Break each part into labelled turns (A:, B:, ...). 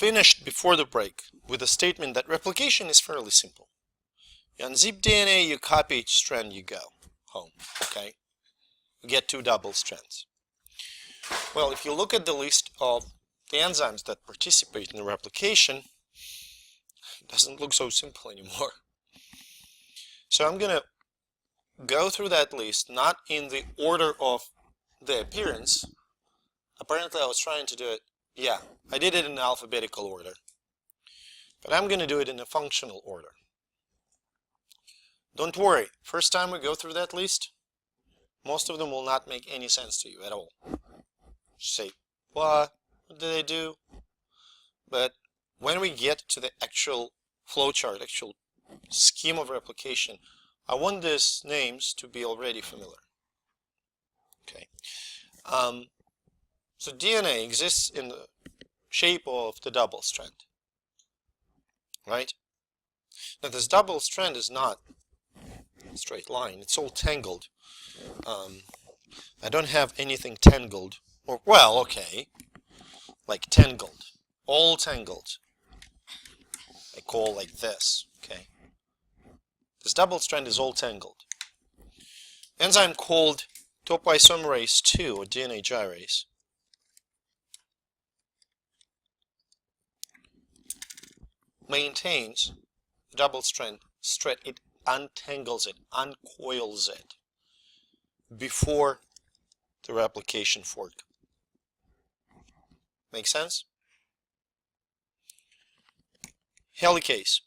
A: finished before the break with a statement that replication is fairly simple. You unzip DNA, you copy each strand, you go home, okay? You get 2 double strands. Well, if you look at the list of the enzymes that participate in the replication, it doesn't look so simple anymore. So I'm going to go through that list, not in the order of the appearance. Apparently I was trying to do it, yeah, I did it in alphabetical order. But I'm going to do it in a functional order. Don't worry, first time we go through that list, most of them will not make any sense to you at all. Say, what did they do? But when we get to the actual flowchart, actual scheme of replication, I want these names to be already familiar. Okay. So DNA exists in the shape of the double strand, right? Now this double strand is not a straight line, it's all tangled. I don't have anything tangled, or well, okay, like tangled, all tangled. I call like this, okay? This double strand is all tangled. Enzyme called topoisomerase 2, or DNA gyrase, maintains the double strand straight. It untangles it, uncoils it before the replication fork. Make sense? Helicase,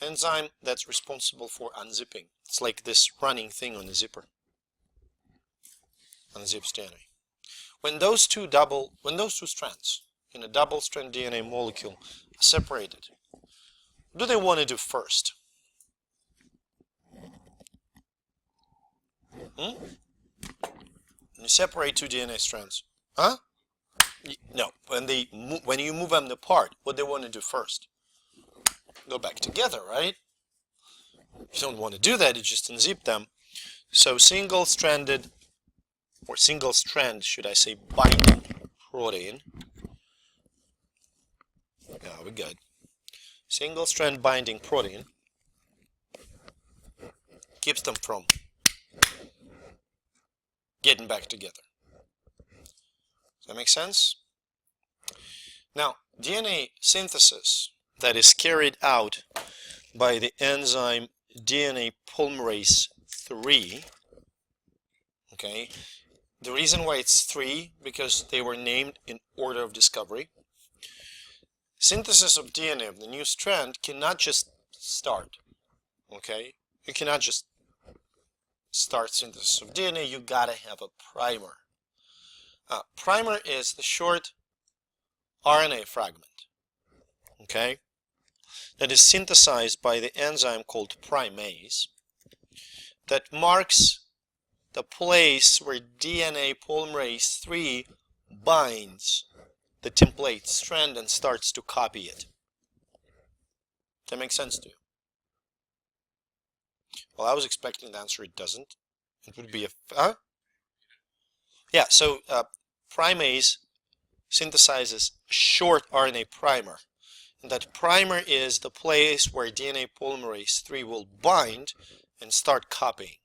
A: enzyme that's responsible for unzipping. It's like this running thing on the zipper. Unzips DNA. When those two strands in a double strand DNA molecule are separated, what do they want to do first? When you separate 2 DNA strands, huh? No, when you move them apart, what they want to do first? Go back together, right? You don't want to do that, you just unzip them. So single strand, should I say, binding protein. Yeah, we're good. Single strand binding protein keeps them from getting back together. Does that make sense? Now, DNA synthesis that is carried out by the enzyme DNA polymerase 3, okay, the reason why it's 3, because they were named in order of discovery. Synthesis of DNA of the new strand cannot just start, okay? You cannot just start synthesis of DNA, you gotta have a primer. Primer is the short RNA fragment, okay, that is synthesized by the enzyme called primase that marks the place where DNA polymerase 3 binds the template strand and starts to copy it. Does that make sense to you? Well, I was expecting the answer it doesn't. It would be a... Huh? Yeah, so primase synthesizes a short RNA primer. And that primer is the place where DNA polymerase 3 will bind and start copying.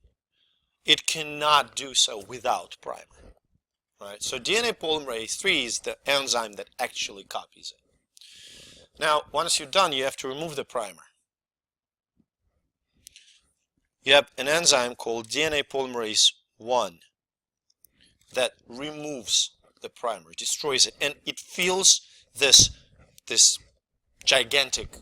A: It cannot do so without primer. Right? So DNA polymerase 3 is the enzyme that actually copies it. Now, once you're done, you have to remove the primer. You have an enzyme called DNA polymerase 1 that removes the primer, destroys it, and it fills this gigantic,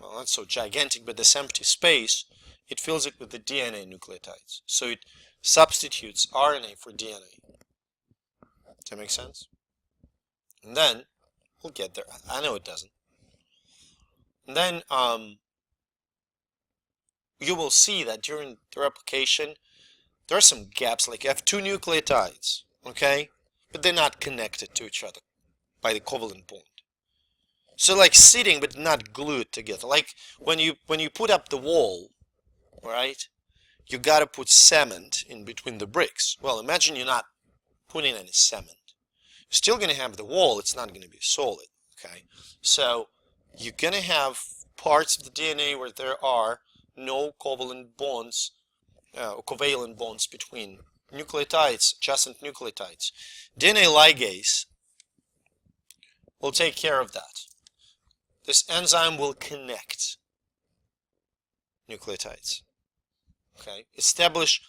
A: well, not so gigantic, but this empty space, it fills it with the DNA nucleotides. So it substitutes RNA for DNA. Does that make sense? And then, we'll get there. I know it doesn't. And then, you will see that during the replication, there are some gaps, like you have 2 nucleotides, okay? But they're not connected to each other by the covalent bond. So like sitting but not glued together. Like when you put up the wall, right? You gotta put cement in between the bricks. Well, imagine you're not putting any cement. You're still gonna have the wall, it's not gonna be solid. Okay, so you're gonna have parts of the DNA where there are no covalent bonds, covalent bonds between nucleotides, adjacent nucleotides. DNA ligase will take care of that. This enzyme will connect nucleotides. Okay, establish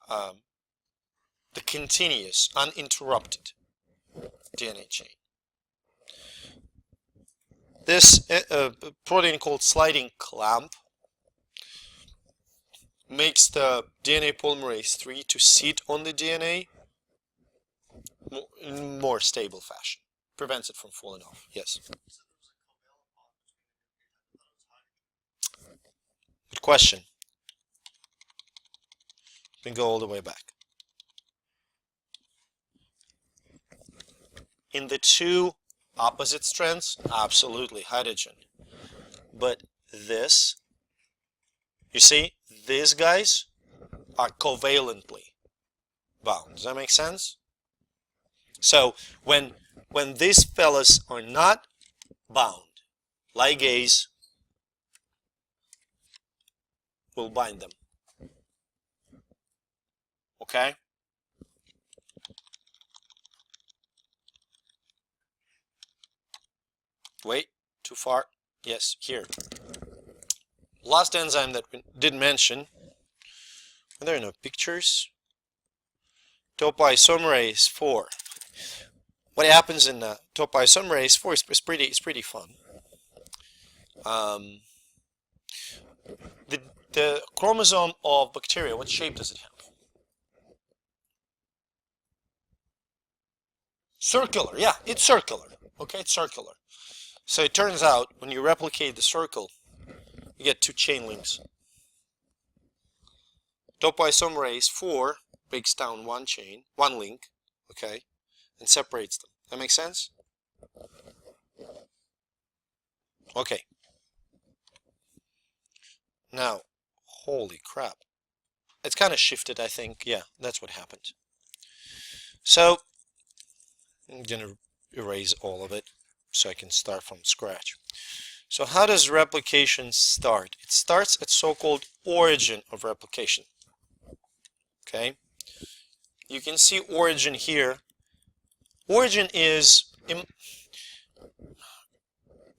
A: the continuous, uninterrupted DNA chain. This protein called sliding clamp makes the DNA polymerase 3 to sit on the DNA in more stable fashion. Prevents it from falling off. Yes. Good question. We can go all the way back. In the two opposite strands, absolutely hydrogen. But this, you see, these guys are covalently bound. Does that make sense? So when these fellas are not bound, ligase will bind them. Okay? Wait, too far? Yes, here. Last enzyme that we did mention, are there no pictures? Topoisomerase 4. What happens in topoisomerase 4 is pretty fun. The chromosome of bacteria, what shape does it have? Circular, yeah, it's circular. Okay, it's circular. So it turns out when you replicate the circle, you get two chain links. Topoisomerase 4 breaks down one link, okay, and separates them. That makes sense? Okay. Now, holy crap. It's kind of shifted, I think. Yeah, that's what happened. So, I'm going to erase all of it so I can start from scratch. So how does replication start? It starts at so-called origin of replication. Okay? You can see origin here. Origin is,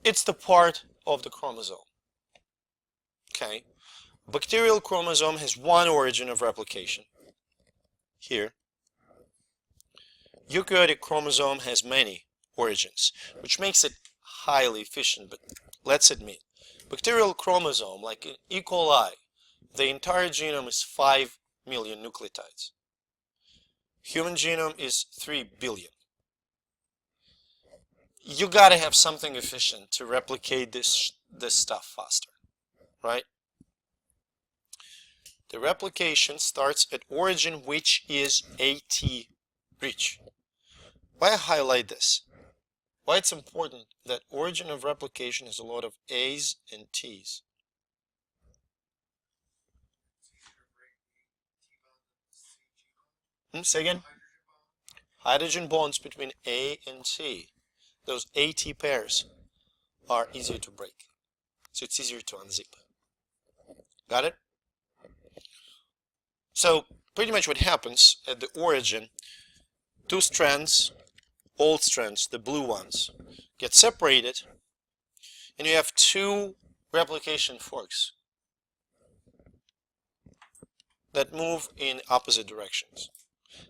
A: it's the part of the chromosome. Okay? Bacterial chromosome has one origin of replication. Here. Eukaryotic chromosome has many origins, which makes it highly efficient, but let's admit, bacterial chromosome, like in E. coli, the entire genome is 5 million nucleotides. Human genome is 3 billion. You gotta have something efficient to replicate this stuff faster, right? The replication starts at origin, which is AT rich. Why I highlight this? Why it's important that origin of replication has a lot of A's and T's. Say again? Hydrogen bonds between A and T. Those AT pairs are easier to break. So it's easier to unzip. Got it? So pretty much what happens at the origin, two strands, old strands, the blue ones, get separated, and you have two replication forks that move in opposite directions.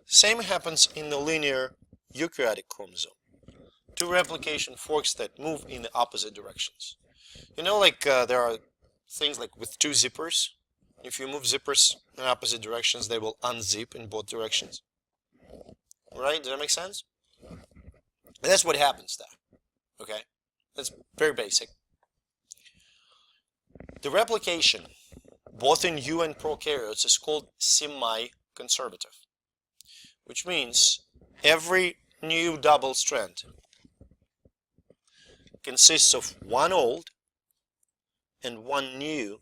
A: Same happens in the linear eukaryotic chromosome. Two replication forks that move in the opposite directions. You know, like there are things like with two zippers. If you move zippers in opposite directions, they will unzip in both directions. Right? Does that make sense? And that's what happens there. Okay? That's very basic. The replication, both in eu and prokaryotes, is called semi-conservative, which means every new double strand consists of one old and one new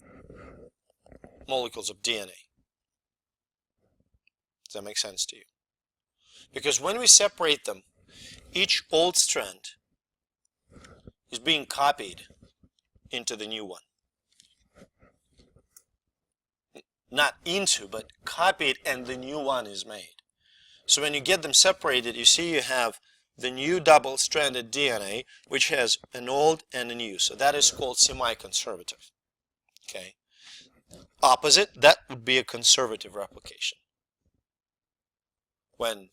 A: molecules of DNA. Does that make sense to you? Because when we separate them, each old strand is being copied into the new one. Not into, but copied, and the new one is made. So when you get them separated, you see you have the new double-stranded DNA, which has an old and a new. So that is called semi-conservative. Okay. Opposite, that would be a conservative replication, when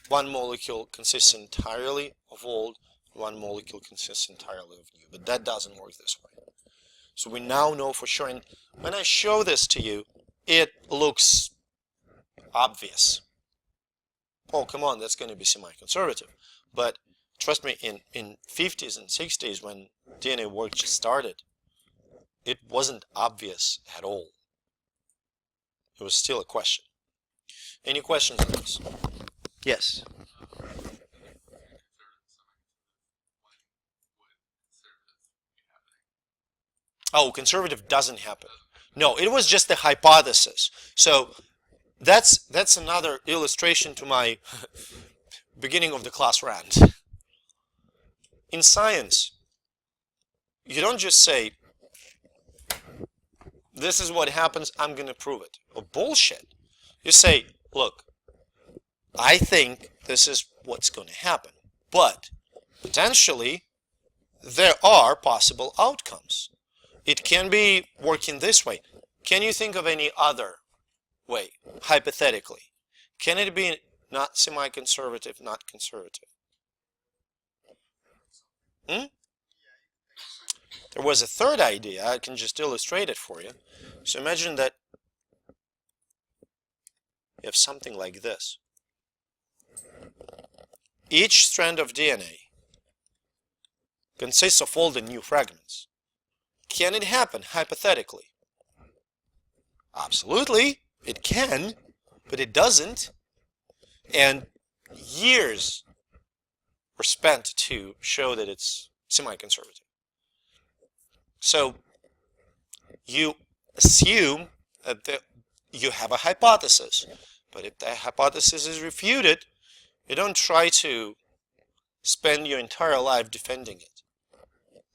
A: one molecule consists entirely of old, one molecule consists entirely of new. But that doesn't work this way. So we now know for sure. And when I show this to you, it looks obvious. Oh, come on, that's going to be semi-conservative. But trust me, in 50s and 60s, when DNA work just started, it wasn't obvious at all. It was still a question. Any questions on this? Yes. Oh, conservative doesn't happen. No, it was just a hypothesis. So that's another illustration to my beginning of the class rant. In science, you don't just say, this is what happens, I'm going to prove it. Or bullshit. You say, look, I think this is what's going to happen, but potentially there are possible outcomes. It can be working this way. Can you think of any other way, hypothetically? Can it be not semi-conservative, not conservative? There was a third idea. I can just illustrate it for you. So imagine that you have something like this. Each strand of DNA consists of all the new fragments. Can it happen, hypothetically? Absolutely, it can, but it doesn't. And years were spent to show that it's semi-conservative. So you assume that you have a hypothesis, but if that hypothesis is refuted, you don't try to spend your entire life defending it.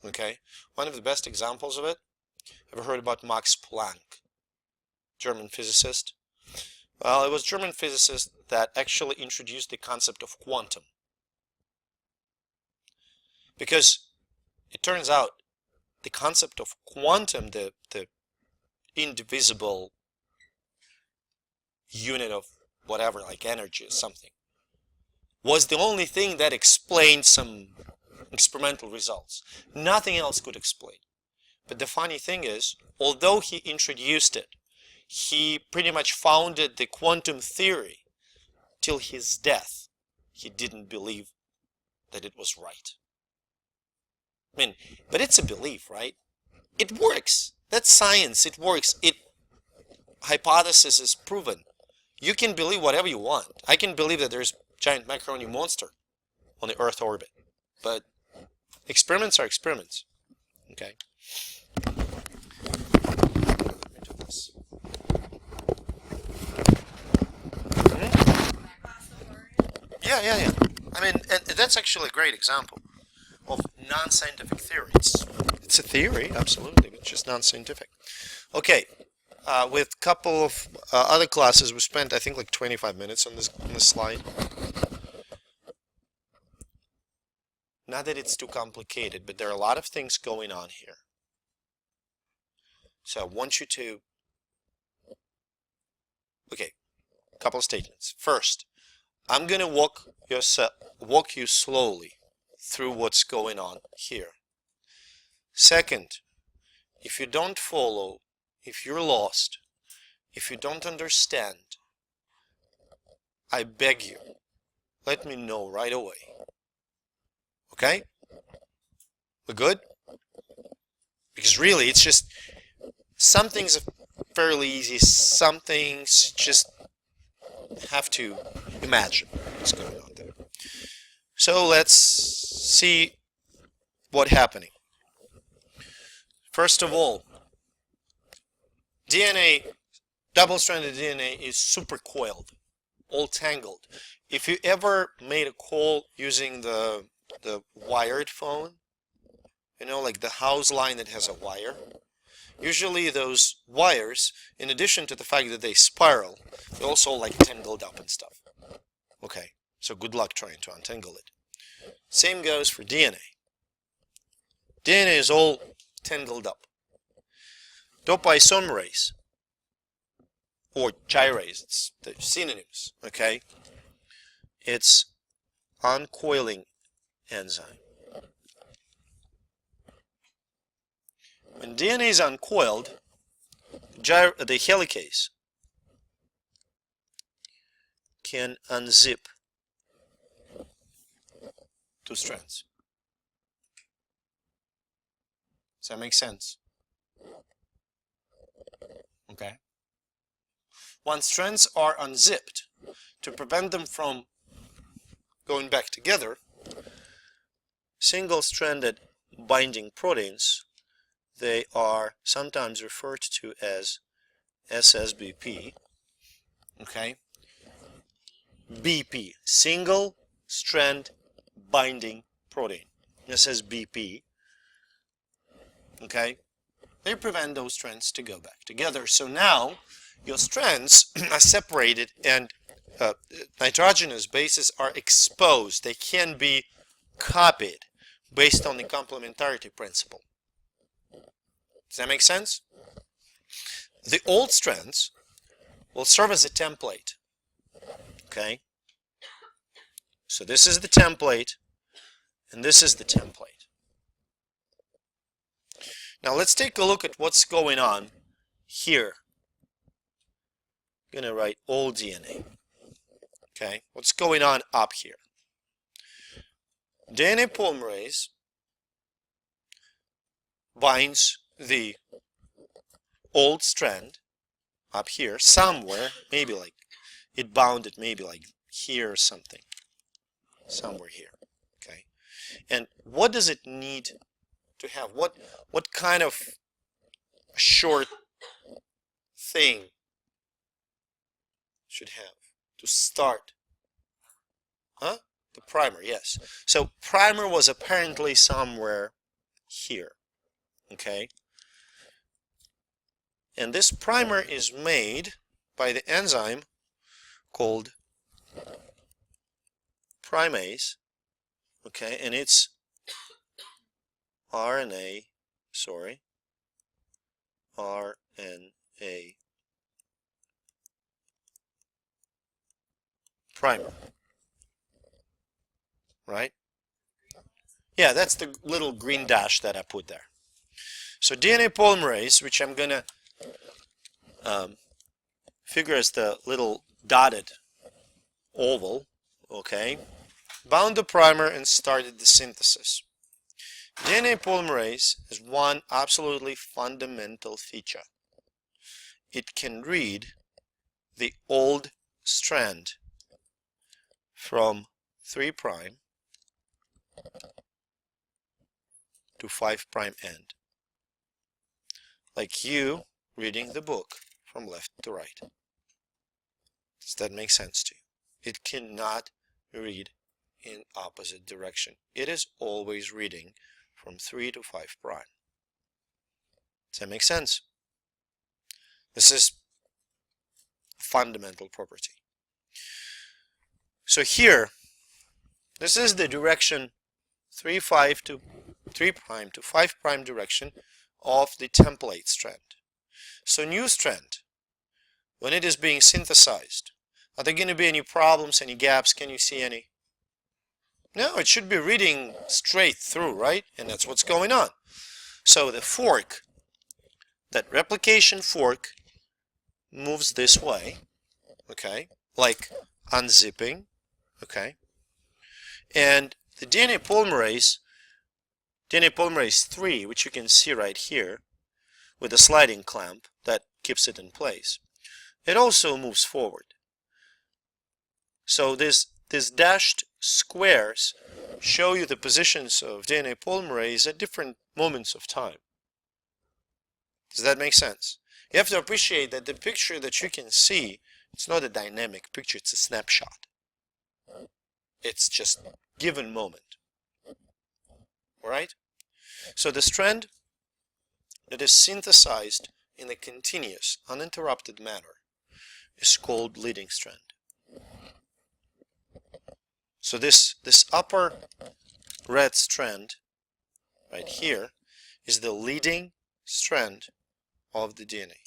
A: Okay? One of the best examples of it, ever heard about Max Planck, German physicist? Well, it was a German physicist that actually introduced the concept of quantum. Because it turns out the concept of quantum, the indivisible unit of whatever, like energy or something, was the only thing that explained some experimental results. Nothing else could explain. But the funny thing is, although he introduced it, he pretty much founded the quantum theory till his death. He didn't believe that it was right. I mean, but it's a belief, right? It works. That's science. It works. Hypothesis is proven. You can believe whatever you want. I can believe that there's a giant macaroni monster on the Earth orbit. But experiments are experiments. Okay? Let me do this. Yeah. I mean, and that's actually a great example of non-scientific theory. It's a theory, absolutely, but just non-scientific. Okay, with a couple of other classes, we spent, I think, like 25 minutes on this slide. Not that it's too complicated, but there are a lot of things going on here. So I want you to... Okay, a couple of statements. First, I'm going to walk you slowly through what's going on here. Second, if you don't follow, if you're lost, if you don't understand, I beg you, let me know right away. Okay? We're good? Because really, it's just, some things are fairly easy, some things just have to imagine what's going on there. So let's see what's happening. First of all, DNA, double-stranded DNA is supercoiled, all tangled. If you ever made a call using the wired phone, You know, like the house line that has a wire. Usually those wires, in addition to the fact that they spiral, they also like tangled up and stuff. Okay, so good luck trying to untangle it. Same goes for DNA. DNA is all tangled up. Topoisomerase, or gyrase, it's the synonyms, okay? It's uncoiling enzyme. When DNA is uncoiled, the helicase can unzip 2 strands. Does that make sense? Okay. Once strands are unzipped, to prevent them from going back together, single-stranded binding proteins, they are sometimes referred to as SSBP, okay? BP, single strand binding protein, SSBP, okay? They prevent those strands to go back together. So now your strands are separated and nitrogenous bases are exposed. They can be copied based on the complementarity principle. Does that make sense? The old strands will serve as a template. Okay? So this is the template, and this is the template. Now let's take a look at what's going on here. I'm going to write all DNA. Okay? What's going on up here? DNA polymerase binds the old strand up here somewhere, maybe like it bound it maybe like here or something, somewhere here. Okay, and what does it need to have? What kind of short thing should have to start? Huh? The primer, yes. So primer was apparently somewhere here. Okay, and this primer is made by the enzyme called primase, okay, and it's RNA primer, right? Yeah, that's the little green dash that I put there. So DNA polymerase, which I'm going to figure as the little dotted oval, okay, bound the primer and started the synthesis. DNA polymerase has one absolutely fundamental feature. It can read the old strand from 3' to 5' end. Like you reading the book from left to right. Does that make sense to you? It cannot read in opposite direction. It is always reading from 3 to 5'. Does that make sense? This is a fundamental property. So here, this is the direction 3' to 5' direction of the template strand. So new strand, when it is being synthesized, are there going to be any problems, any gaps? Can you see any? No, it should be reading straight through, right? And that's what's going on. So the fork, that replication fork, moves this way, okay, like unzipping, okay, and the DNA polymerase 3, which you can see right here with a sliding clamp that keeps it in place, it also moves forward. So these dashed squares show you the positions of DNA polymerase at different moments of time. Does that make sense? You have to appreciate that the picture that you can see, it's not a dynamic picture, it's a snapshot. It's just given moment. Alright? So the strand that is synthesized in a continuous, uninterrupted manner is called leading strand. So this upper red strand right here is the leading strand of the DNA.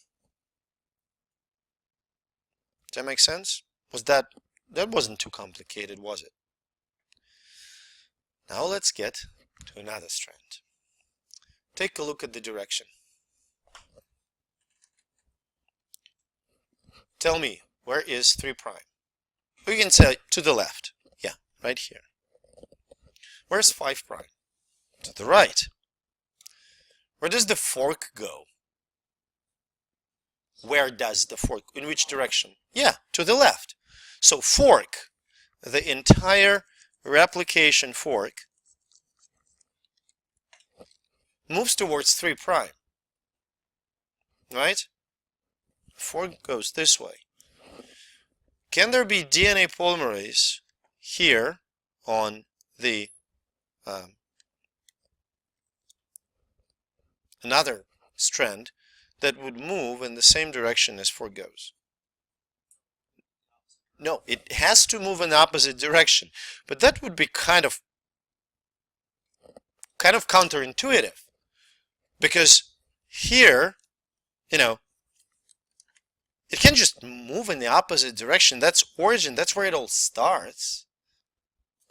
A: Does that make sense? That wasn't too complicated, was it? Now let's get to another strand. Take a look at the direction. Tell me, where is 3'? We can say to the left. Yeah, right here. Where's 5'? To the right. Where does the fork go? Where does the fork? In which direction? Yeah, to the left. So fork, the entire replication fork, moves towards 3'. Right? Fork goes this way. Can there be DNA polymerase here on the another strand that would move in the same direction as fork goes? No, it has to move in the opposite direction, but that would be kind of counterintuitive, because here, you know, it can just move in the opposite direction. That's origin. That's where it all starts.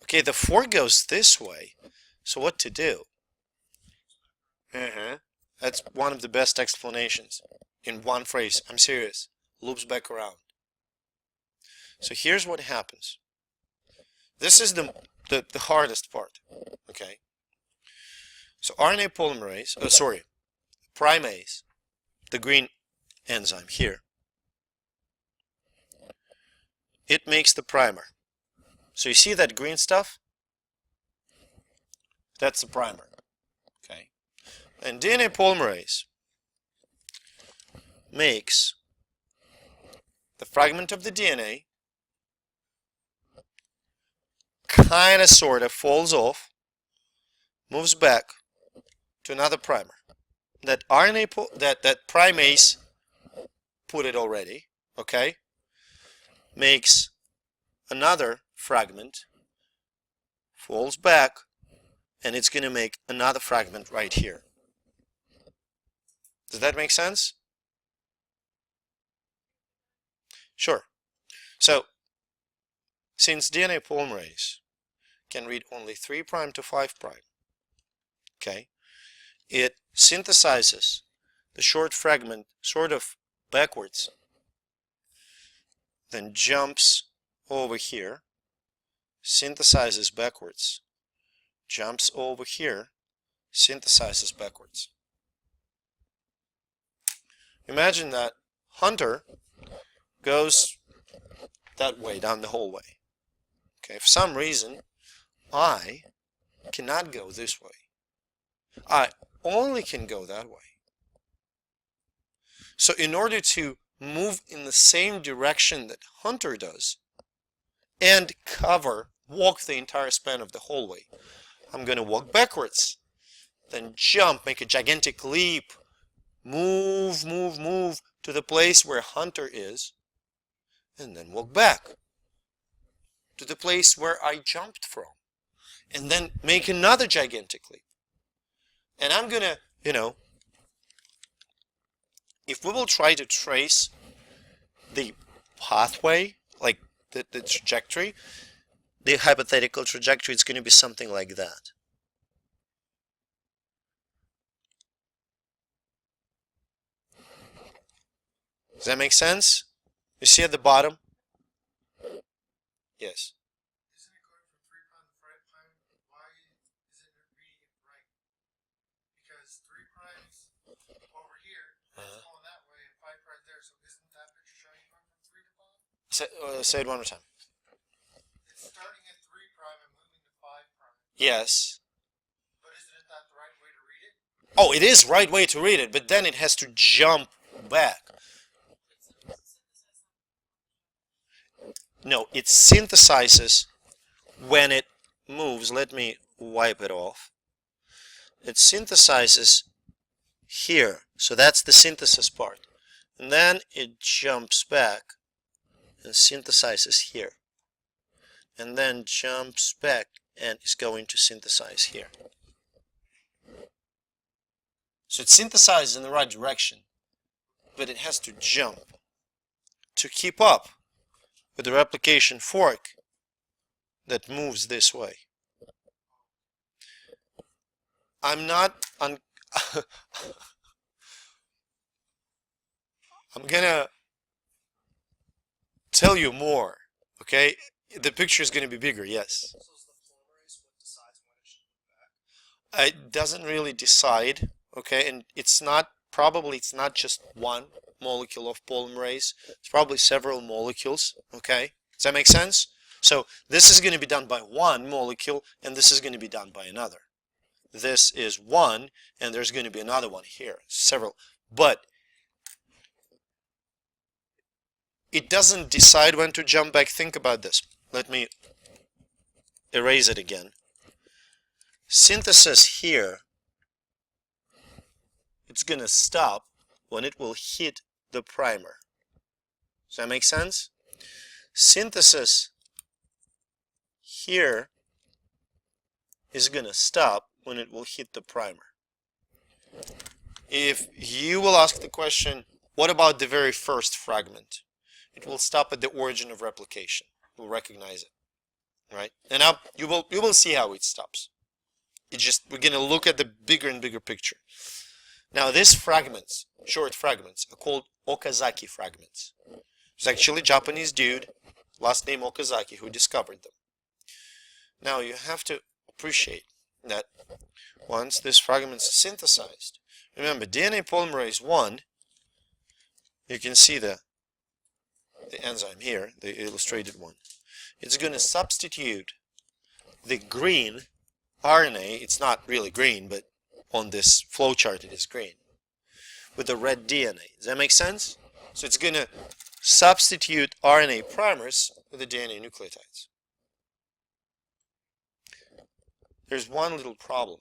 A: Okay, the fork goes this way. So what to do? That's one of the best explanations. In one phrase. I'm serious. Loops back around. So here's what happens. This is the hardest part. Okay. So RNA polymerase, primase, the green enzyme here, it makes the primer. So you see that green stuff? That's the primer. Okay. And DNA polymerase makes the fragment of the DNA, kind of sort of falls off, moves back to another primer. That that primase put it already, okay? Makes another fragment, falls back, and it's going to make another fragment right here. Does that make sense? Sure. So, since DNA polymerase can read only 3' to 5', okay, it synthesizes the short fragment sort of backwards, then jumps over here, synthesizes backwards, jumps over here, synthesizes backwards. Imagine that Hunter goes that way down the hallway. Okay, for some reason, I cannot go this way. I only can go that way. So in order to move in the same direction that Hunter does and walk the entire span of the hallway, I'm going to walk backwards, then jump, make a gigantic leap, move to the place where Hunter is, and then walk back to the place where I jumped from, and then make another gigantic leap. And I'm going to, if we will try to trace the pathway, like the trajectory, the hypothetical trajectory, it's going to be something like that. Does that make sense? You see at the bottom? Yes.
B: Isn't it going from 3' to 5'? Why isn't it reading it right? Because 3' over here is going that way and 5' there, so isn't that picture showing you going from 3 to 5?
A: Say it one more time.
B: It's starting at 3' and moving to 5'.
A: Yes.
B: But isn't it that the right way to read it?
A: Oh, it is right way to read it, but then it has to jump back. No, it synthesizes when it moves. Let me wipe it off. it synthesizes here. So that's the synthesis part. And then it jumps back and synthesizes here. And then jumps back and is going to synthesize here. So it synthesizes in the right direction, but it has to jump to keep up with the replication fork that moves this way. I'm gonna tell you more, okay? The picture is gonna be bigger, yes.
B: So is the polymerase what decides when it should move back?
A: It doesn't really decide, okay? And it's not just one molecule of polymerase. It's probably several molecules, okay? Does that make sense? So this is going to be done by one molecule, and this is going to be done by another. This is one, and there's going to be another one here, several. But it doesn't decide when to jump back. Think about this. Let me erase it again. Synthesis here, it's going to stop when it will hit the primer. Does that make sense? Synthesis here is going to stop when it will hit the primer. If you will ask the question, what about the very first fragment? It will stop at the origin of replication. We'll recognize it, right? And now you will see how it stops. It's just, we're going to look at the bigger and bigger picture. Now these fragments, short fragments, are called Okazaki fragments. It's actually a Japanese dude, last name Okazaki, who discovered them. Now you have to appreciate that once this fragment is synthesized, remember DNA polymerase 1, you can see the enzyme here, the illustrated one. It's going to substitute the green RNA, it's not really green, but on this flowchart it is green, with the red DNA. Does that make sense? So it's going to substitute RNA primers with the DNA nucleotides. There's one little problem.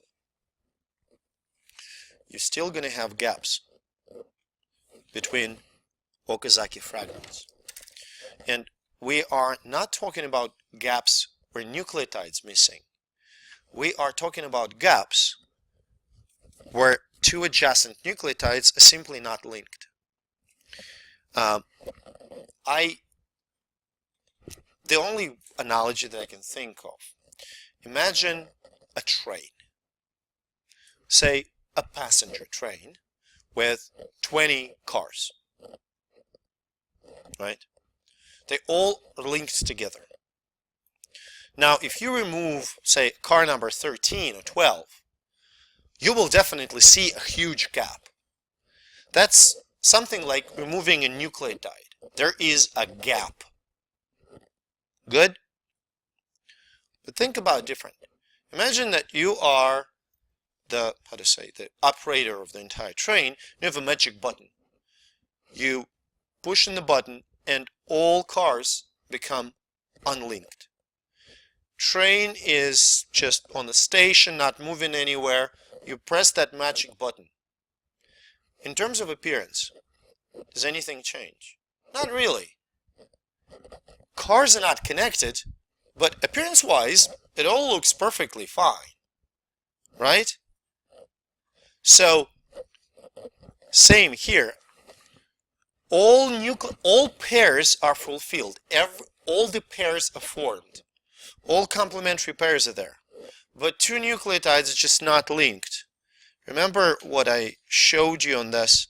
A: You're still going to have gaps between Okazaki fragments. And we are not talking about gaps where nucleotides missing. We are talking about gaps where two adjacent nucleotides are simply not linked. The only analogy that I can think of, imagine a train, say a passenger train with 20 cars, right? They all are linked together. Now, if you remove, say, car number 13 or 12, you will definitely see a huge gap. That's something like removing a nucleotide. There is a gap. Good? But think about it different. Imagine that you are the operator of the entire train. You have a magic button. You push in the button and all cars become unlinked. Train is just on the station, not moving anywhere. You press that magic button. In terms of appearance, does anything change? Not really. Cars are not connected, but appearance-wise, it all looks perfectly fine, right? So, same here. All pairs are fulfilled. All the pairs are formed. All complementary pairs are there. But two nucleotides are just not linked. Remember what I showed you on this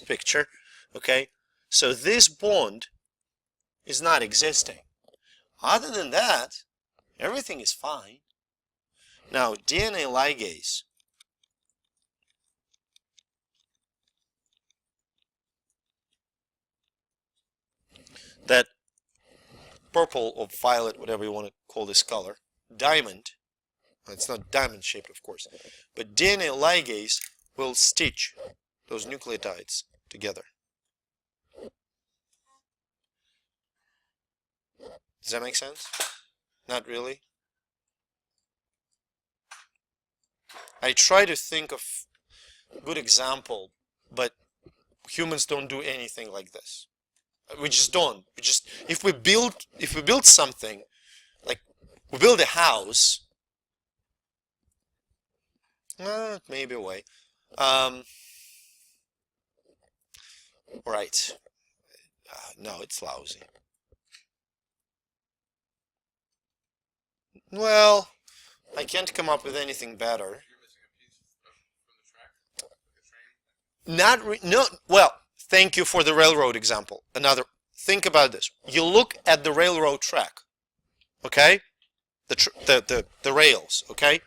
A: picture, okay? So this bond is not existing. Other than that, everything is fine. Now, DNA ligase that purple or violet, whatever you want to call this color, diamond, it's not diamond shaped of course, but DNA ligase will stitch those nucleotides together. Does that make sense? Not really. I try to think of a good example, but humans don't do anything like this. We just don't. We just if we build something, like we build a house, maybe a way. Right. No, it's lousy. Well, I can't come up with anything better. Not no. Well, thank you for the railroad example. Another. Think about this. You look at the railroad track, okay? The rails, okay?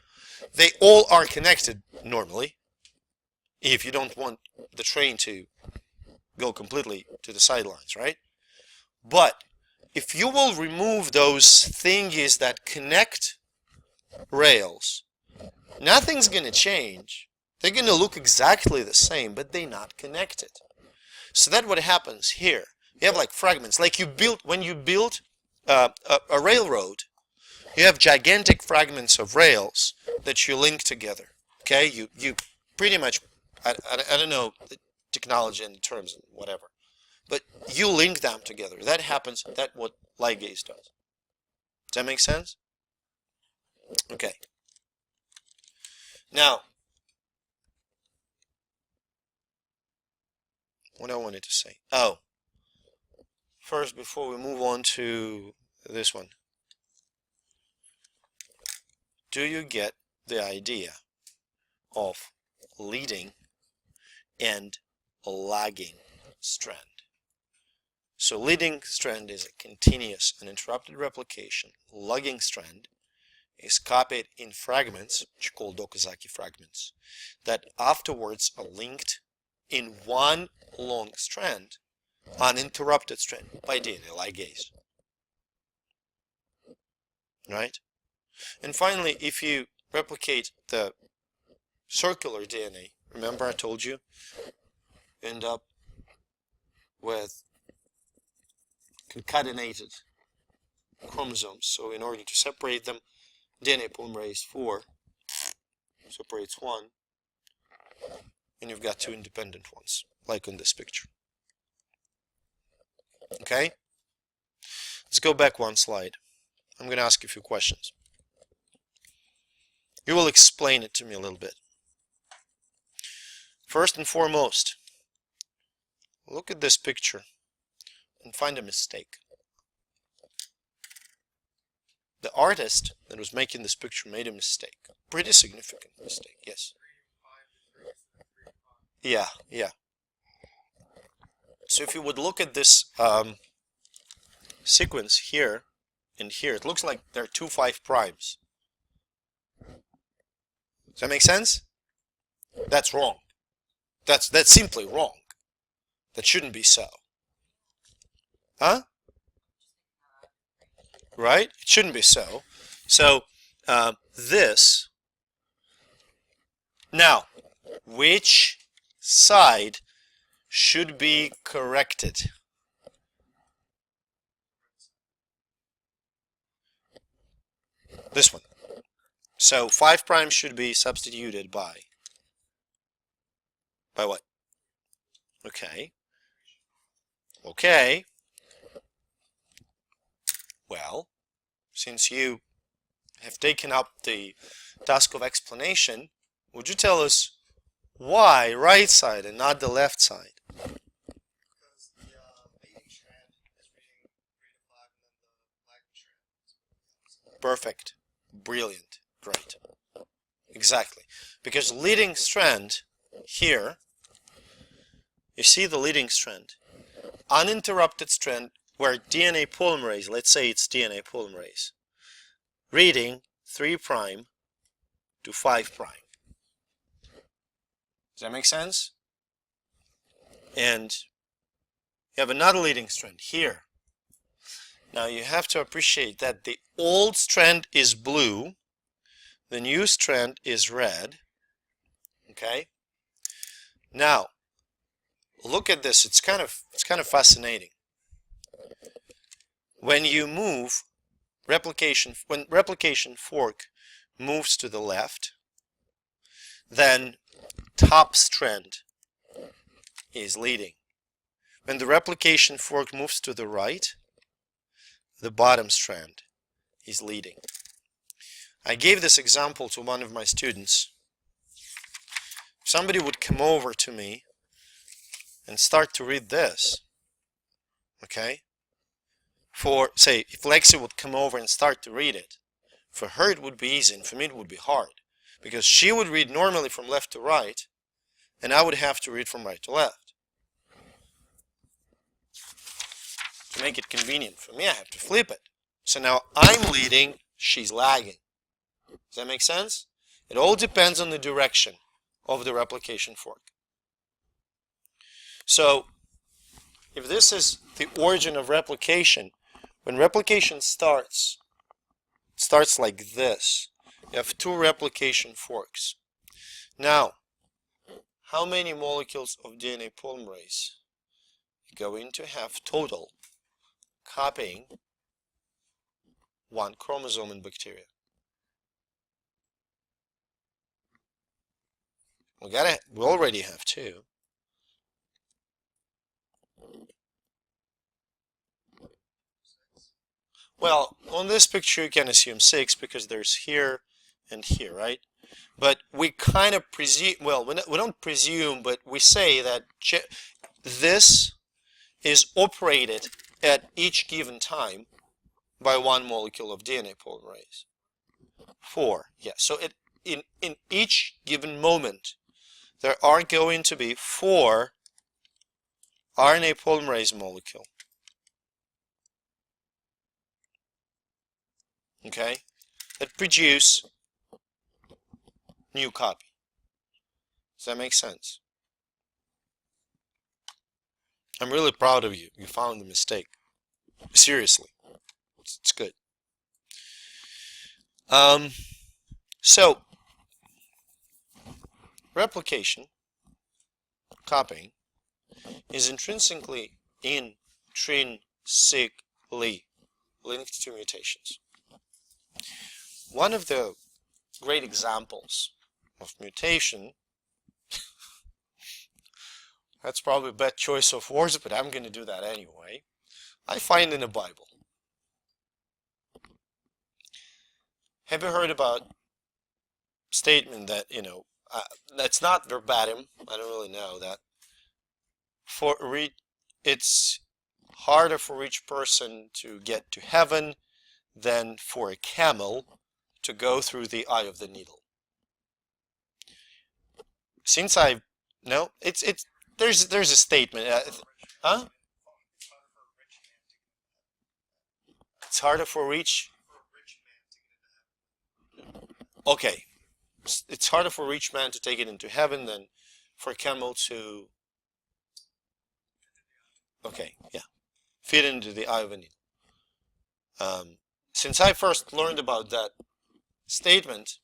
A: They all are connected normally. If you don't want the train to go completely to the sidelines, right? But if you will remove those thingies that connect rails, nothing's going to change. They're going to look exactly the same, but they're not connected. So that's what happens here. You have like fragments, like when you build a railroad, you have gigantic fragments of rails that you link together. Okay, you pretty much, I don't know the technology and terms and whatever, but you link them together. That happens. That's what ligase does. Does that make sense? Okay. Now, what I wanted to say. Oh, first, before we move on to this one, do you get the idea of leading and lagging strand? So leading strand is a continuous uninterrupted replication. Lagging strand is copied in fragments, which are called Okazaki fragments, that afterwards are linked in one long strand, uninterrupted strand, by DNA ligase. Right? And finally, if you replicate the circular DNA, remember I told you, end up with concatenated chromosomes. So in order to separate them, DNA polymerase 4 separates one, and you've got two independent ones, like in this picture. Okay? Let's go back one slide. I'm going to ask you a few questions. You will explain it to me a little bit. First and foremost, look at this picture and find a mistake. The artist that was making this picture made a mistake. Pretty significant mistake, yes. Yeah. So if you would look at this sequence here and here, it looks like there are two 5 primes. Does that make sense? That's wrong. That's simply wrong. That shouldn't be so. Huh? Right? It shouldn't be so. So this. Now, which side should be corrected? This one. So 5 prime should be substituted by what? Okay. Okay. Well, since you have taken up the task of explanation, would you tell us why right side and not the left side?
B: Because the leading strand is reading 3 to 5, and then the lagging strand is
A: Perfect. Brilliant. Great. Exactly. Because leading strand here, you see the leading strand, uninterrupted strand where DNA polymerase, let's say it's DNA polymerase, reading 3 prime to 5 prime. Does that make sense? And you have another leading strand here. Now you have to appreciate that the old strand is blue, the new strand is red. Okay? Now, look at this. It's kind of fascinating. When you move when replication fork moves to the left, then top strand is leading. When the replication fork moves to the right, the bottom strand is leading. I gave this example to one of my students. If somebody would come over to me and start to read this, okay? For, say, if Lexi would come over and start to read it, for her it would be easy and for me it would be hard. Because she would read normally from left to right, and I would have to read from right to left. To make it convenient for me, I have to flip it. So now I'm leading, she's lagging. Does that make sense? It all depends on the direction of the replication fork. So, if this is the origin of replication, when replication starts, it starts like this. You have two replication forks. Now, how many molecules of DNA polymerase are going to have total copying one chromosome in bacteria? We already have two. Well, on this picture you can assume 6 because there's here and here, right? But we kind of presume, well, we don't presume, but we say that this is operated at each given time by one molecule of DNA polymerase. 4, yeah. So in each given moment, there are going to be 4 RNA polymerase molecule. Okay, that produce new copy. Does that make sense? I'm really proud of you. You found the mistake. Seriously, it's good. So replication, copying, is intrinsically linked to mutations. One of the great examples of mutation, that's probably a bad choice of words, but I'm going to do that anyway, I find in the Bible. Have you heard about statement that, that's not verbatim, I don't really know that, it's harder for each person to get to heaven than for a camel to go through the eye of the needle. Since there's a statement, huh? It's harder for rich. Okay, it's harder for a rich man to take it into heaven than for a camel to. Okay, yeah, fit into the eye of a needle. Since I first learned about that statement,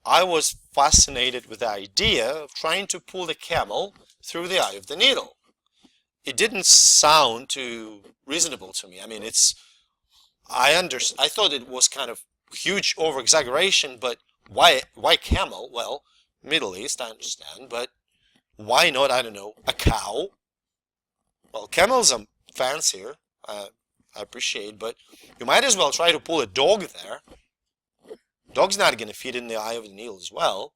A: I was fascinated with the idea of trying to pull the camel through the eye of the needle. It didn't sound too reasonable to me. I mean, I thought it was kind of huge over-exaggeration, but why camel? Well, Middle East, I understand, but why not, I don't know, a cow? Well, camels are fancier, I appreciate, but you might as well try to pull a dog there. Dog's not going to fit in the eye of the needle as well.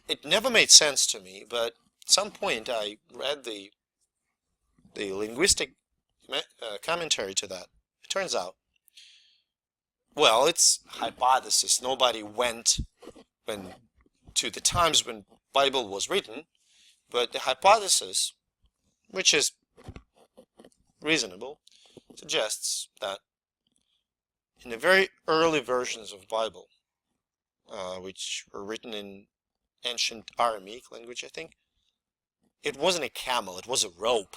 A: It never made sense to me, but at some point I read the linguistic commentary to that. It turns out, well, it's hypothesis. Nobody went to the times when Bible was written, but the hypothesis, which is reasonable, suggests that in the very early versions of Bible, which were written in ancient Aramaic language, I think, it wasn't a camel, it was a rope.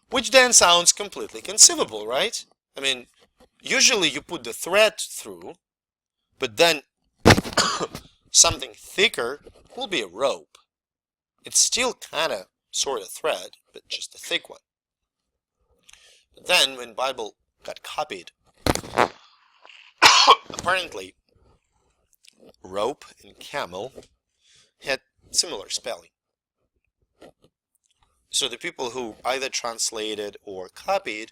A: Which then sounds completely conceivable, right? I mean, usually you put the thread through, but then something thicker will be a rope. It's still kind of sort of thread, but just a thick one. But then when Bible got copied. Apparently, rope and camel had similar spelling. So the people who either translated or copied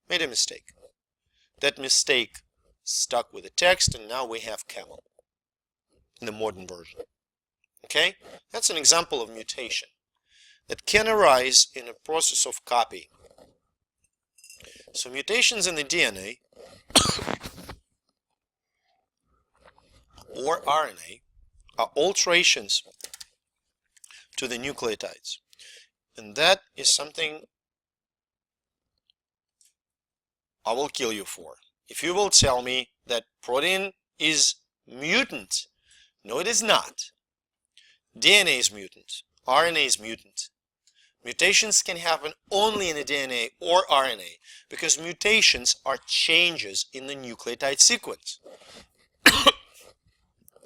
A: made a mistake. That mistake stuck with the text, and now we have camel in the modern version. Okay? That's an example of mutation that can arise in a process of copy. So mutations in the DNA or RNA are alterations to the nucleotides. And that is something I will kill you for. If you will tell me that protein is mutant, no, it is not. DNA is mutant. RNA is mutant. Mutations can happen only in the DNA or RNA because mutations are changes in the nucleotide sequence.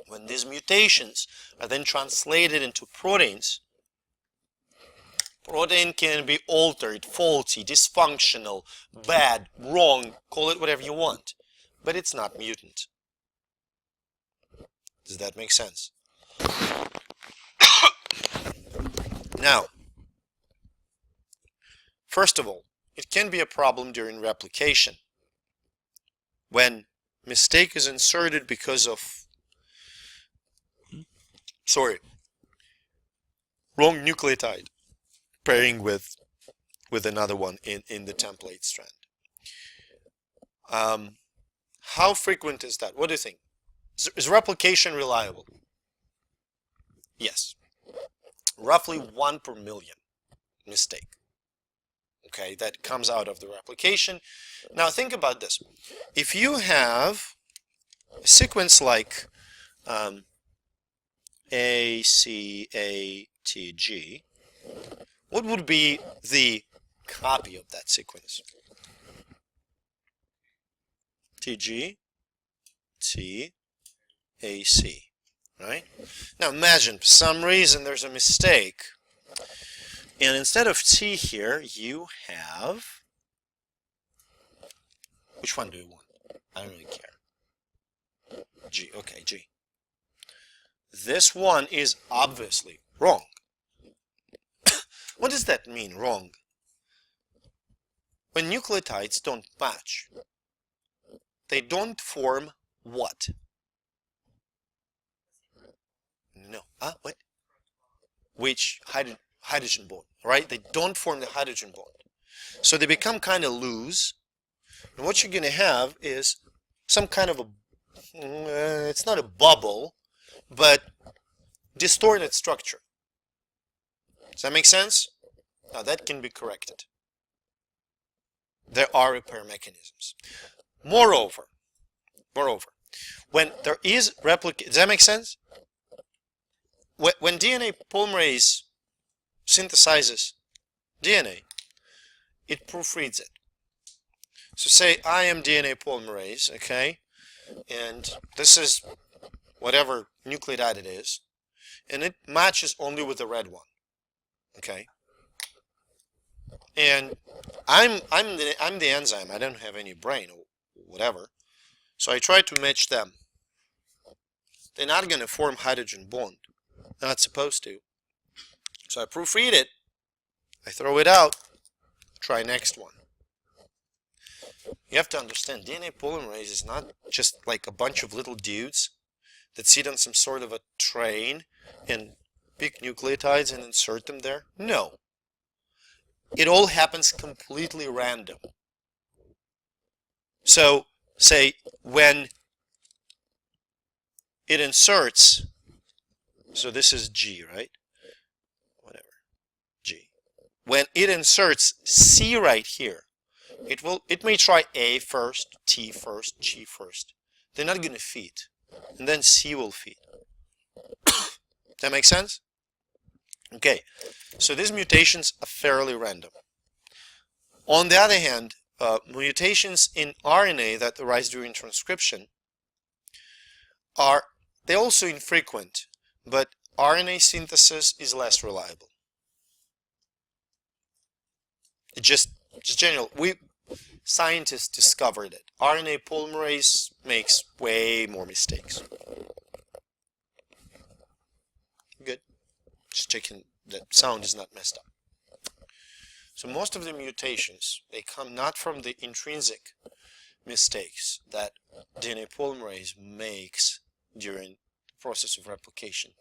A: When these mutations are then translated into proteins, protein can be altered, faulty, dysfunctional, bad, wrong, call it whatever you want, but it's not mutant. Does that make sense? Now, first of all, it can be a problem during replication when mistake is inserted because of wrong nucleotide pairing with another one in the template strand. How frequent is that? What do you think? Is replication reliable? Yes. Roughly 1 per million mistake. Okay, that comes out of the replication. Now think about this. If you have a sequence like A, C, A, T, G, what would be the copy of that sequence? TG, T, A, C, right? Now imagine for some reason there's a mistake, and instead of T here, you have, which one do you want? I don't really care. G, okay, G. This one is obviously wrong. What does that mean, wrong? When nucleotides don't match, they don't form what? No. What? Which hydrogen bond, right? They don't form the hydrogen bond. So they become kind of loose. And what you're going to have is some kind of it's not a bubble, but distorted structure. Does that make sense? Now that can be corrected. There are repair mechanisms. Moreover, when there is replication, does that make sense? When DNA polymerase synthesizes DNA, it proofreads it. So say I am DNA polymerase, okay, and this is whatever nucleotide it is, and it matches only with the red one, okay. And I'm the enzyme. I don't have any brain or whatever, so I try to match them. They're not going to form hydrogen bond. They're not supposed to. So I proofread it. I throw it out. Try next one. You have to understand, DNA polymerase is not just like a bunch of little dudes that sit on some sort of a train and pick nucleotides and insert them there. No. It all happens completely random. So, say, when it inserts, so this is G, right? Whatever, G. When it inserts C right here, it may try A first, T first, G first. They're not going to feed, and then C will feed. That makes sense? Okay, so these mutations are fairly random. On the other hand, mutations in RNA that arise during transcription they're also infrequent, but RNA synthesis is less reliable. Just general. scientists discovered it. RNA polymerase makes way more mistakes. Good. Just checking that sound is not messed up. So most of the mutations, they come not from the intrinsic mistakes that DNA polymerase makes during the process of replication,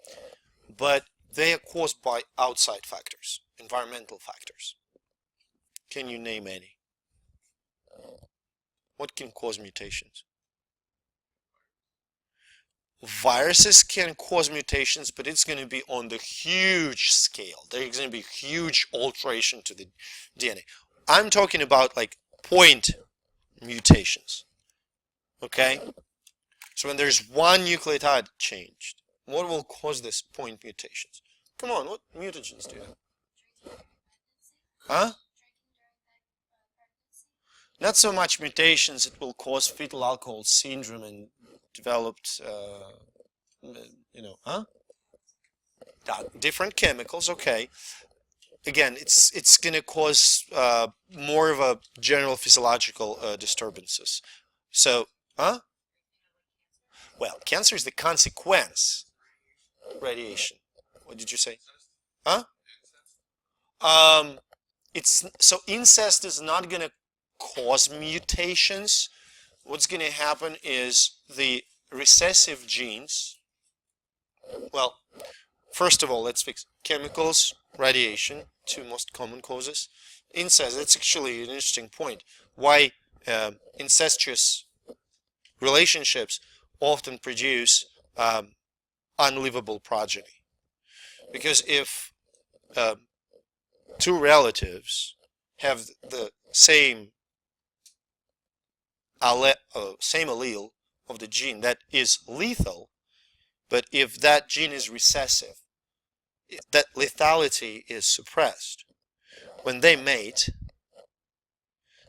A: but they are caused by outside factors, environmental factors. Can you name any? What can cause mutations? Viruses can cause mutations, but it's going to be on the huge scale. There's going to be huge alteration to the DNA. I'm talking about like point mutations. Okay? So when there's one nucleotide changed, what will cause this point mutations? Come on, what mutagens do you have? Huh? Not so much mutations, it will cause fetal alcohol syndrome and developed, different chemicals, okay. Again, it's going to cause more of a general physiological disturbances. So, well, cancer is the consequence. Radiation. What did you say? So incest is not going to cause mutations. What's going to happen is the recessive genes. Well, first of all, let's fix chemicals, radiation, two most common causes. Incest, that's actually an interesting point. Why incestuous relationships often produce unlivable progeny. Because if two relatives have the same allele of the gene that is lethal, but if that gene is recessive, that lethality is suppressed. When they mate,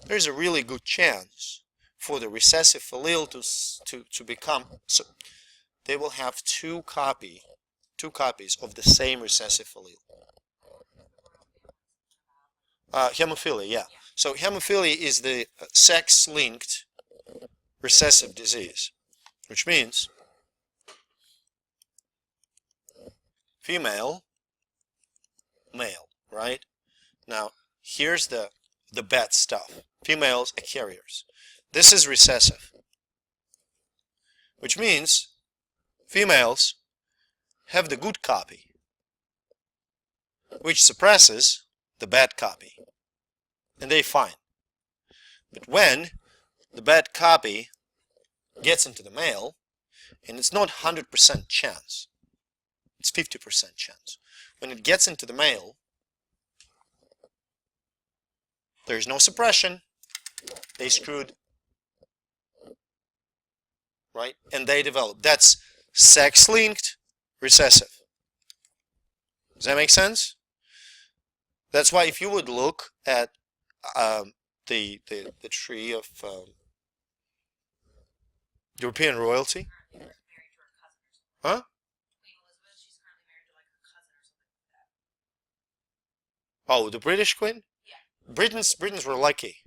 A: there's a really good chance for the recessive allele to become, so they will have two copies of the same recessive allele. Haemophilia, yeah. So haemophilia is the sex-linked recessive disease, which means female, male, right? Now, here's the bad stuff. Females are carriers. This is recessive, which means females have the good copy, which suppresses the bad copy, and they're fine. But when the bad copy gets into the male, and it's not 100% chance, it's 50% chance. When it gets into the male, there's no suppression, they screwed, right? And they develop. That's sex-linked recessive. Does that make sense? That's why if you would look at the tree of European royalty, huh? Oh, the British Queen? Britons were lucky.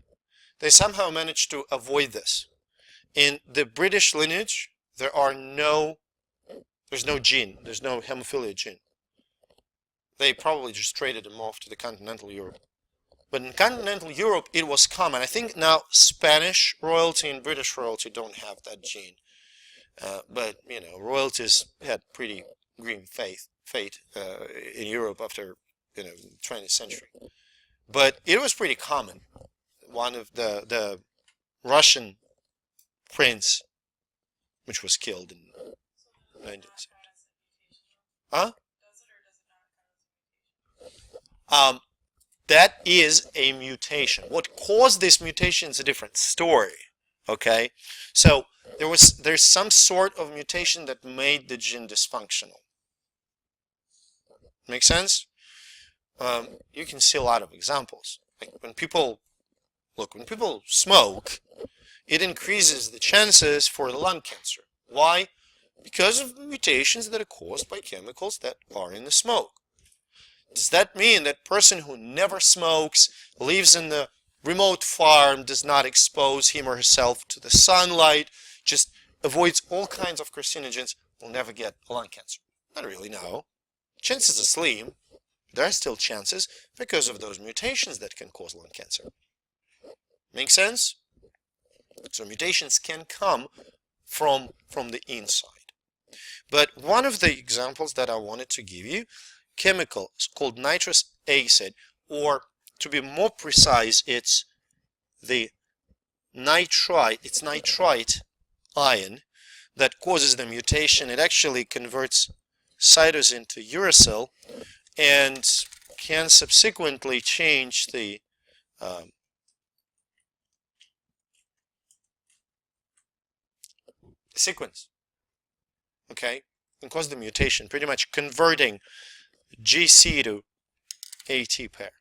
A: They somehow managed to avoid this. In the British lineage, there's no gene. There's no haemophilia gene. They probably just traded them off to the continental Europe. But in continental Europe, it was common. I think now Spanish royalty and British royalty don't have that gene. But, you know, royalties had pretty grim fate in Europe after, you know, 20th century. But it was pretty common. One of the Russian prince, which was killed in 1970. Huh? That is a mutation. What caused this mutation is a different story. Okay? So there's some sort of mutation that made the gene dysfunctional. Make sense? You can see a lot of examples. Like when people smoke, it increases the chances for the lung cancer. Why? Because of mutations that are caused by chemicals that are in the smoke. Does that mean that person who never smokes, lives in the remote farm, does not expose him or herself to the sunlight, just avoids all kinds of carcinogens, will never get lung cancer. Not really, no. Chances are slim. There are still chances because of those mutations that can cause lung cancer. Make sense? So mutations can come from the inside. But one of the examples that I wanted to give you, chemical called nitrous acid, or to be more precise, it's the nitrite ion that causes the mutation. It actually converts cytosine into uracil and can subsequently change the sequence. Okay, and cause the mutation, pretty much converting GC to AT pair.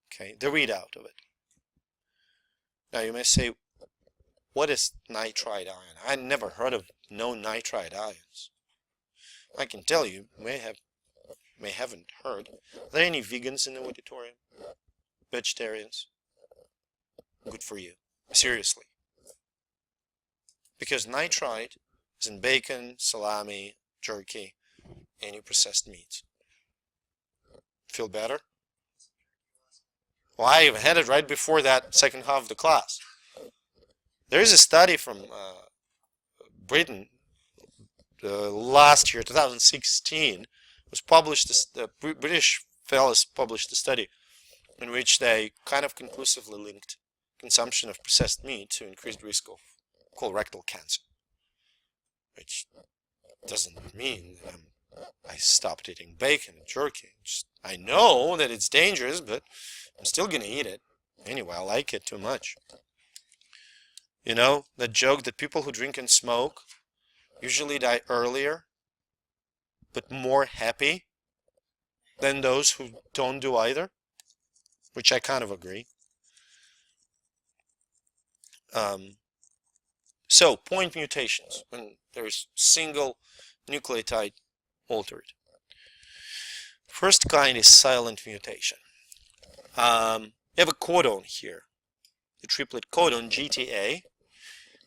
A: Okay, the readout of it. Now you may say, what is nitrite ion? I never heard of no nitrite ions. I can tell you, may haven't heard. Are there any vegans in the auditorium? Vegetarians? Good for you. Seriously. Because nitrite is in bacon, salami, jerky, any processed meats. Feel better? Well, I had it right before that second half of the class. There is a study from Britain last year, 2016, was published. The British fellows published a study in which they kind of conclusively linked consumption of processed meat to increased risk of colorectal cancer, which doesn't mean that I stopped eating bacon and jerky. I know that it's dangerous, but I'm still gonna eat it. Anyway, I like it too much. You know, that joke that people who drink and smoke usually die earlier, but more happy than those who don't do either, which I kind of agree. So, point mutations, when there is single nucleotide altered. First kind is silent mutation. You have a codon here, the triplet codon GTA,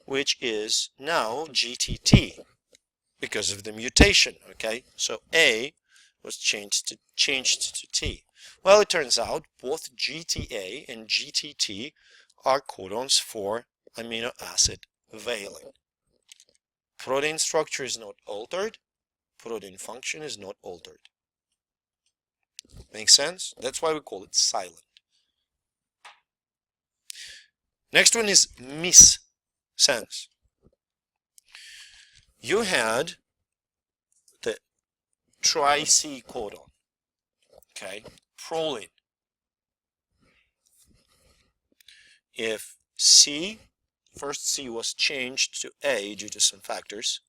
A: which is now GTT because of the mutation. Okay, so A was changed to T. Well, it turns out both GTA and GTT are codons for amino acid valine. Protein structure is not altered. Protein function is not altered. Make sense? That's why we call it silent. Next one is missense. You had the tri-C codon, okay, proline. If first C was changed to A due to some factors,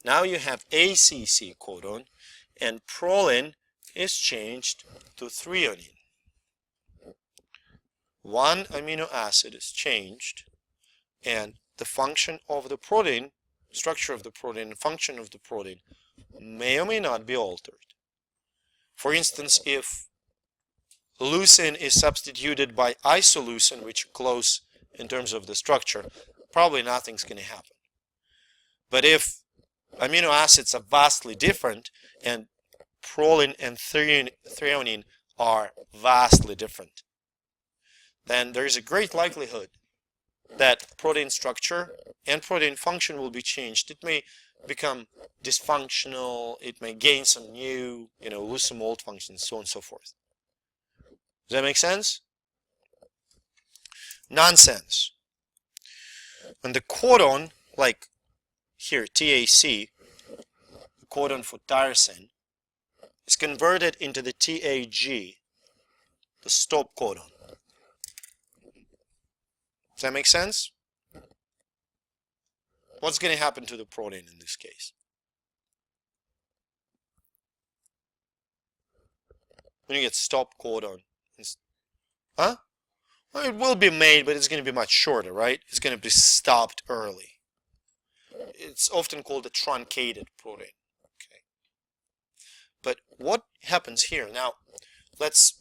A: now you have ACC codon, and proline is changed to threonine. One amino acid is changed, and the function of the protein, structure of the protein, function of the protein may or may not be altered. For instance, if leucine is substituted by isoleucine, which are close in terms of the structure, probably nothing's going to happen. But if amino acids are vastly different, and proline and threonine are vastly different, then there is a great likelihood that protein structure and protein function will be changed. It may become dysfunctional, it may gain some new, lose some old functions, so on and so forth. Does that make sense? Nonsense. When the codon, like here, TAC, the codon for tyrosine, is converted into the TAG, the stop codon. Does that make sense? What's going to happen to the protein in this case? When you get stop codon, huh? Well, it will be made, but it's going to be much shorter, right? It's going to be stopped early. It's often called a truncated protein. Okay. But what happens here? Now, let's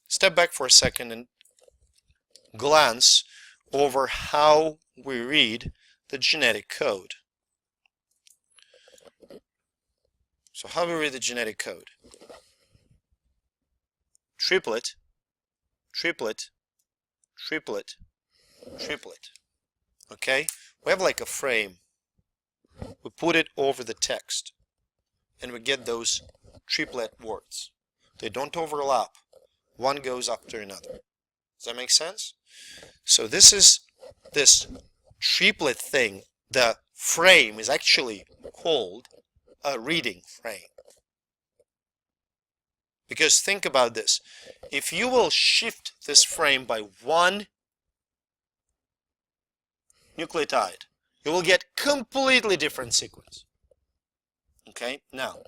A: step back for a second and glance over how we read the genetic code. So how we read the genetic code? Triplet, triplet, triplet, triplet. Okay? We have like a frame. We put it over the text and we get those triplet words. They don't overlap. One goes after another. Does that make sense? So this is this triplet thing. The frame is actually called a reading frame. Because think about this. If you will shift this frame by one nucleotide, you will get completely different sequence. Okay? Now,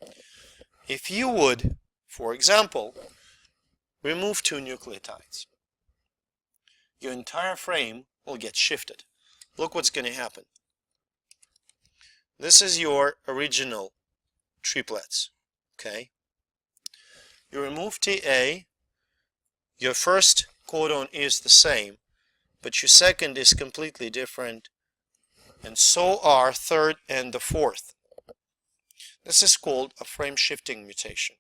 A: if you would, for example, remove 2 nucleotides, your entire frame will get shifted. Look what's going to happen. This is your original triplets. Okay? You remove TA, your first codon is the same, but your second is completely different, and so are third and the fourth. This is called a frame shifting mutation.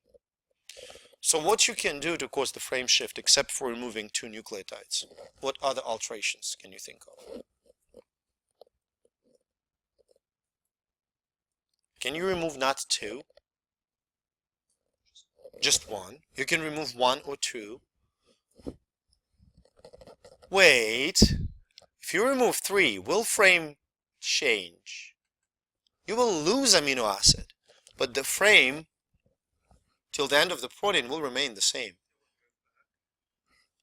A: So what you can do to cause the frame shift except for removing 2 nucleotides? What other alterations can you think of? Can you remove not 2? Just 1. You can remove 1 or 2. Wait. If you remove 3, will frame change? You will lose amino acid, but the frame till the end of the protein will remain the same.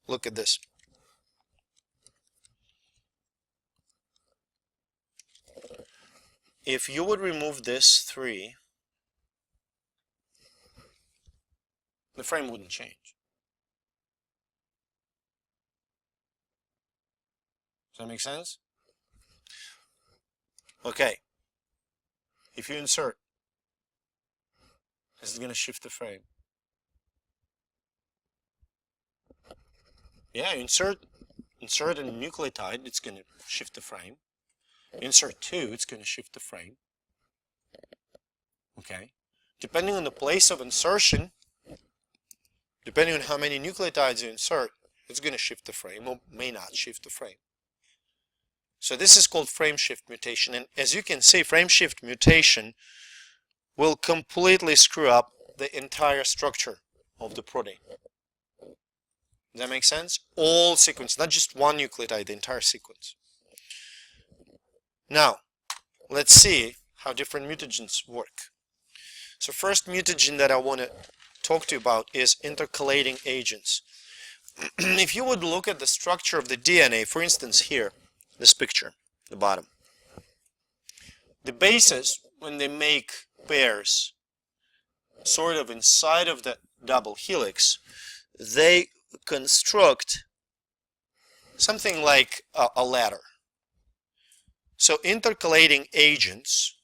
A: Look at this. If you would remove this 3, the frame wouldn't change. Does that make sense? Okay. If you insert, this is going to shift the frame. Yeah, insert a nucleotide, it's going to shift the frame. Insert 2, it's going to shift the frame. Okay. Depending on the place of insertion, depending on how many nucleotides you insert, it's going to shift the frame or may not shift the frame. So this is called frame shift mutation, and as you can see, frame shift mutation will completely screw up the entire structure of the protein. Does that make sense? All sequence, not just one nucleotide, the entire sequence. Now, let's see how different mutagens work. So first mutagen that I want to talk to you about is intercalating agents. If you would look at the structure of the DNA, for instance here, this picture, the bottom. The bases, when they make pairs sort of inside of the double helix, they construct something like a ladder. So intercalating agents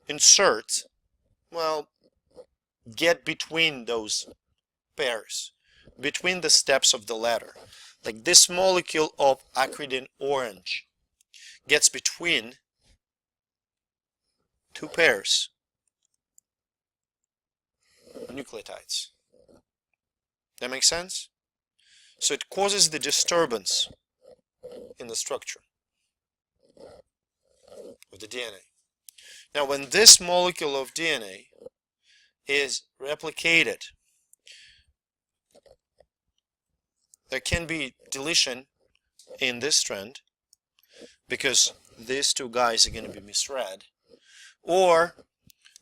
A: insert, well, get between those pairs, between the steps of the ladder. Like this molecule of acridine orange gets between 2 pairs of nucleotides. That makes sense? So it causes the disturbance in the structure of the DNA. Now when this molecule of DNA is replicated, there can be deletion in this strand because these 2 guys are going to be misread, or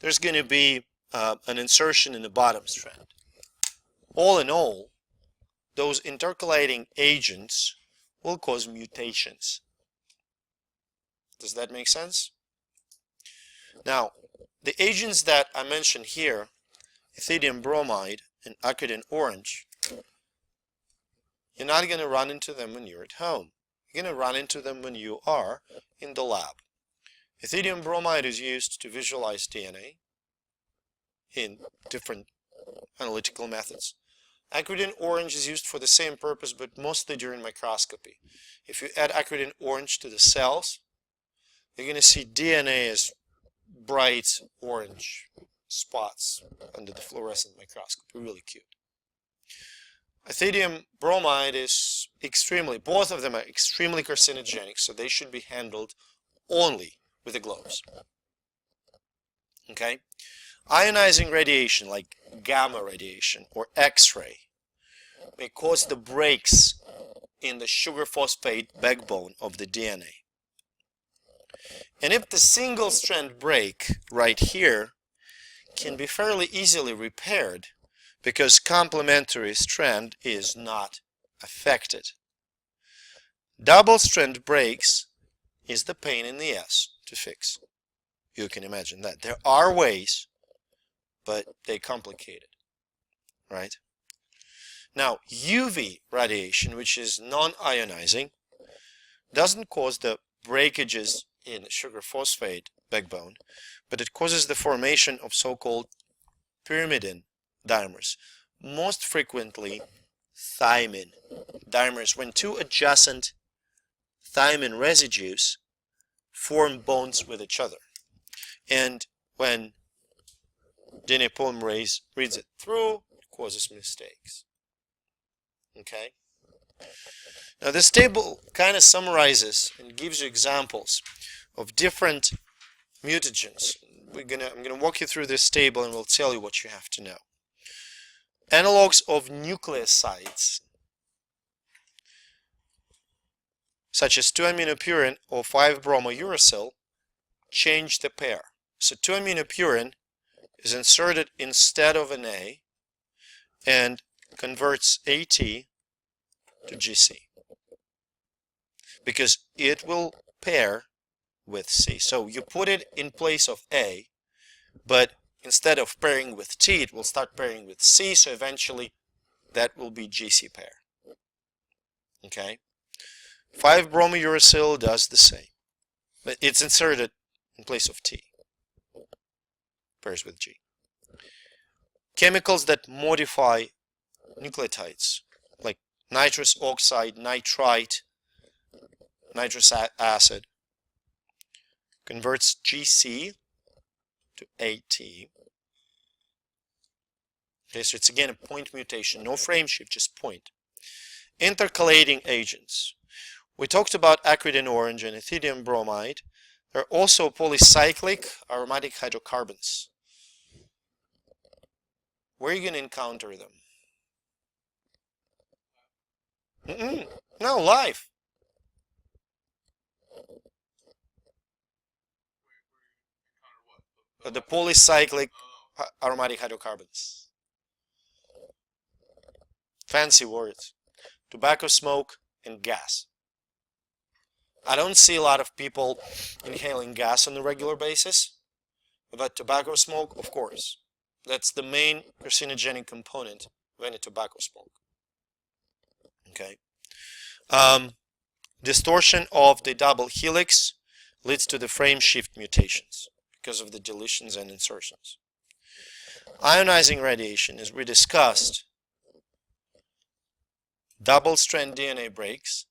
A: there's going to be an insertion in the bottom strand. All in all, those intercalating agents will cause mutations. Does that make sense? Now, the agents that I mentioned here, ethidium bromide and acridine orange, you're not going to run into them when you're at home. You're going to run into them when you are in the lab. Ethidium bromide is used to visualize DNA in different analytical methods. Acridine orange is used for the same purpose, but mostly during microscopy. If you add acridine orange to the cells, you're going to see DNA as bright orange spots under the fluorescent microscope. Really cute. Ethidium bromide is both of them are extremely carcinogenic, so they should be handled only with the gloves. Okay? Ionizing radiation, like gamma radiation or X-ray, may cause the breaks in the sugar phosphate backbone of the DNA. And if the single strand break right here can be fairly easily repaired because complementary strand is not affected. Double strand breaks is the pain in the ass to fix. You can imagine that. There are ways, but they're complicated, right? Now, UV radiation, which is non-ionizing, doesn't cause the breakages in the sugar phosphate backbone, but it causes the formation of so-called pyrimidine dimers, most frequently thymine dimers, when two adjacent thymine residues form bonds with each other. And when DNA polymerase reads it through, it causes mistakes. Okay? Now this table kind of summarizes and gives you examples of different mutagens. I'm gonna walk you through this table and we'll tell you what you have to know. Analogs of nucleosides, such as 2-aminopurine or 5-bromouracil, change the pair. So 2-aminopurine is inserted instead of an A and converts AT to GC because it will pair with C. So you put it in place of A, but instead of pairing with T, it will start pairing with C, so eventually that will be GC pair. Okay? 5-bromouracil does the same, but it's inserted in place of T. Pairs with G. Chemicals that modify nucleotides, like nitrous oxide, nitrite, nitrous acid, converts GC to AT. Okay, so it's again a point mutation, no frame shift, just point. Intercalating agents. We talked about acridine orange and ethidium bromide. There are also polycyclic aromatic hydrocarbons. Where are you going to encounter them? No, live. The polycyclic aromatic hydrocarbons. Fancy words. Tobacco smoke and gas. I don't see a lot of people inhaling gas on a regular basis, but tobacco smoke, of course. That's the main carcinogenic component of any tobacco smoke. Okay. Distortion of the double helix leads to the frame shift mutations because of the deletions and insertions. Ionizing radiation, as we discussed, double-strand DNA breaks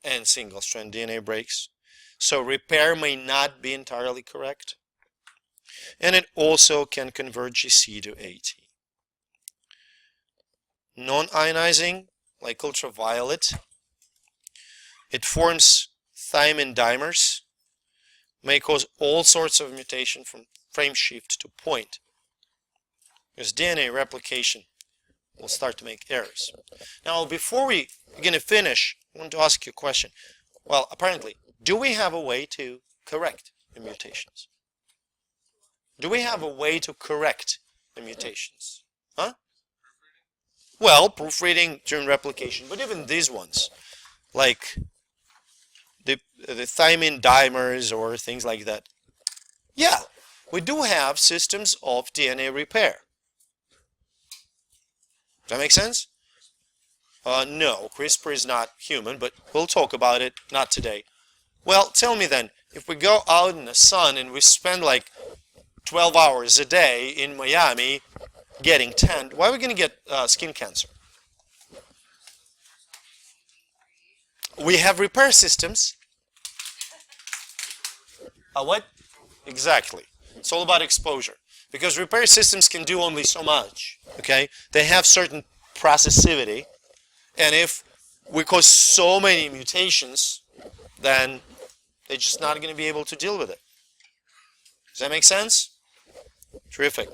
A: and single-strand DNA breaks. So repair may not be entirely correct. And it also can convert GC to AT. Non-ionizing, like ultraviolet, it forms thymine dimers, may cause all sorts of mutation from frame shift to point. Because DNA replication will start to make errors. Now, before we're going to finish, I want to ask you a question. Well, apparently, do we have a way to correct the mutations? Do we have a way to correct the mutations? Huh? Well, proofreading during replication, but even these ones, like the thymine dimers or things like that. Yeah, we do have systems of DNA repair. Does that make sense? No, CRISPR is not human, but we'll talk about it, not today. Well, tell me then, if we go out in the sun and we spend like 12 hours a day in Miami getting tanned, why are we going to get skin cancer? We have repair systems. What? Exactly. It's all about exposure. Because repair systems can do only so much. Okay? They have certain processivity. And if we cause so many mutations, then they're just not going to be able to deal with it. Does that make sense? Terrific.